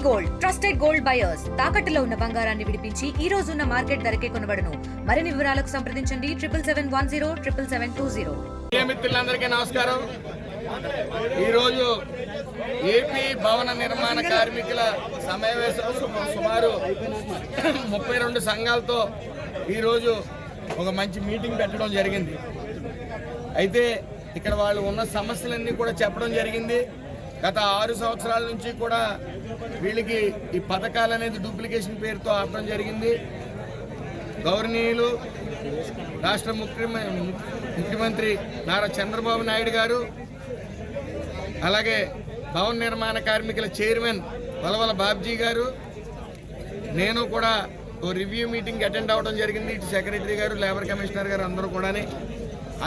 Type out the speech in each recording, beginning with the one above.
Gold trusted gold buyers తాకట్టులో ఉన్న బంగారాన్ని విడిపించి ఈ రోజు ఉన్న మార్కెట్ ధరకే కొనబడును. మరిన్ని వివరాలకు సంప్రదించండి 7710 మిత్రులందరికీ నమస్కారం. ఈరోజు ఏపీ భవన నిర్మాణ కార్మికుల సమావేశం సుమారు 32 సంఘాలతో ఈరోజు ఒక మంచి మీటింగ్ పెట్టడం జరిగింది. అయితే ఇక్కడ వాళ్ళు ఉన్న సమస్యలన్నీ కూడా చెప్పడం జరిగింది. గత 6 సంవత్సరాల నుంచి కూడా వీళ్ళకి ఈ పథకాలు అనేది డూప్లికేషన్ పేరుతో ఆపడం జరిగింది. గౌరవనీయులు రాష్ట్ర ముఖ్యమంత్రి నారా చంద్రబాబు నాయుడు గారు, అలాగే భవన నిర్మాణ కార్మికుల చైర్మన్ వలవల బాబ్జీ గారు, నేను కూడా ఓ రివ్యూ మీటింగ్ అటెండ్ అవ్వడం జరిగింది. ఇటు సెక్రటరీ గారు, లేబర్ కమిషనర్ గారు అందరూ కూడా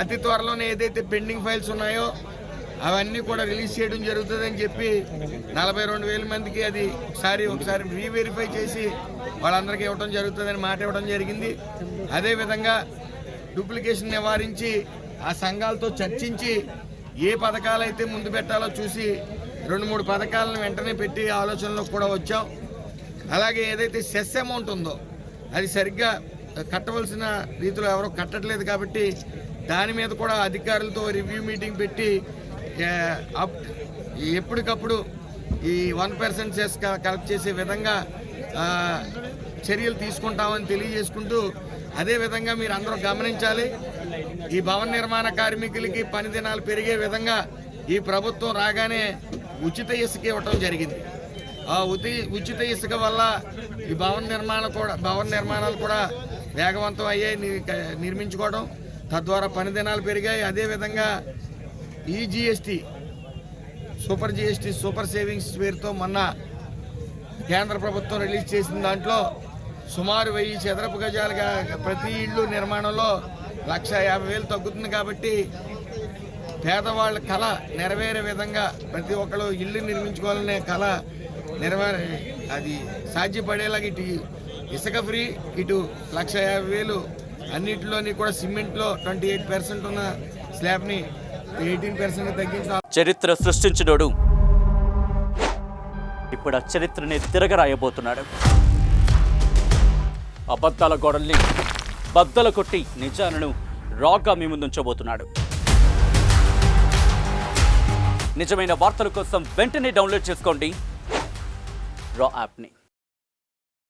అతి త్వరలోనే ఏదైతే పెండింగ్ ఫైల్స్ ఉన్నాయో అవన్నీ కూడా రిలీజ్ చేయడం జరుగుతుందని చెప్పి 42,000 మందికి అది ఒకసారి రీవెరిఫై చేసి వాళ్ళందరికీ ఇవ్వడం జరుగుతుందని మాట ఇవ్వడం జరిగింది. అదేవిధంగా డూప్లికేషన్ నివారించి ఆ సంఘాలతో చర్చించి ఏ పథకాలు అయితే ముందు పెట్టాలో చూసి 2-3 పథకాలను వెంటనే పెట్టి ఆలోచనలో కూడా వచ్చాం. అలాగే ఏదైతే సెస్ అమౌంట్ ఉందో అది సరిగ్గా కట్టవలసిన రీతిలో ఎవరో కట్టట్లేదు కాబట్టి దాని మీద కూడా అధికారులతో రివ్యూ మీటింగ్ పెట్టి ఎప్పటికప్పుడు ఈ 1% సెస్ కలెక్ట్ చేసే విధంగా చర్యలు తీసుకుంటామని తెలియజేసుకుంటూ, అదేవిధంగా మీరు అందరూ గమనించాలి, ఈ భవన నిర్మాణ కార్మికులకి పని దినాలు పెరిగే విధంగా ఈ ప్రభుత్వం రాగానే ఉచిత ఇసుక ఇవ్వటం జరిగింది. ఆ ఉచిత ఇసుక వల్ల ఈ భవన నిర్మాణాలు కూడా వేగవంతం అయ్యాయి, నిర్మించుకోవడం, తద్వారా పని దినాలు పెరిగాయి. అదేవిధంగా ఈ జిఎస్టీ సూపర్ సేవింగ్స్ పేరుతో మొన్న కేంద్ర ప్రభుత్వం రిలీజ్ చేసిన దాంట్లో సుమారు 1000 చదరపు గజాలుగా ప్రతి ఇళ్ళు నిర్మాణంలో 150,000 తగ్గుతుంది. కాబట్టి పేదవాళ్ళ కళ నెరవేరే విధంగా ప్రతి ఒక్కరు ఇల్లు నిర్మించుకోవాలనే కళ అది సాధ్యపడేలాగా ఇటు ఇసుక ఫ్రీ, ఇటు 150,000 అన్నింటిలోని కూడా సిమెంట్లో 28% ఉన్న స్లాబ్ని 18% తగ్గించిన చరిత్ర సృష్టించినోడు ఇప్పుడు ఆ చరిత్రని తిరగరాయబోతున్నాడు. అబద్ధాల గోడల్ని బద్దలు కొట్టి నిజాలను రాగా మీ ముందుంచబోతున్నాడు. నిజమైన వార్తల కోసం వెంటనే డౌన్లోడ్ చేసుకోండి రా యాప్ని.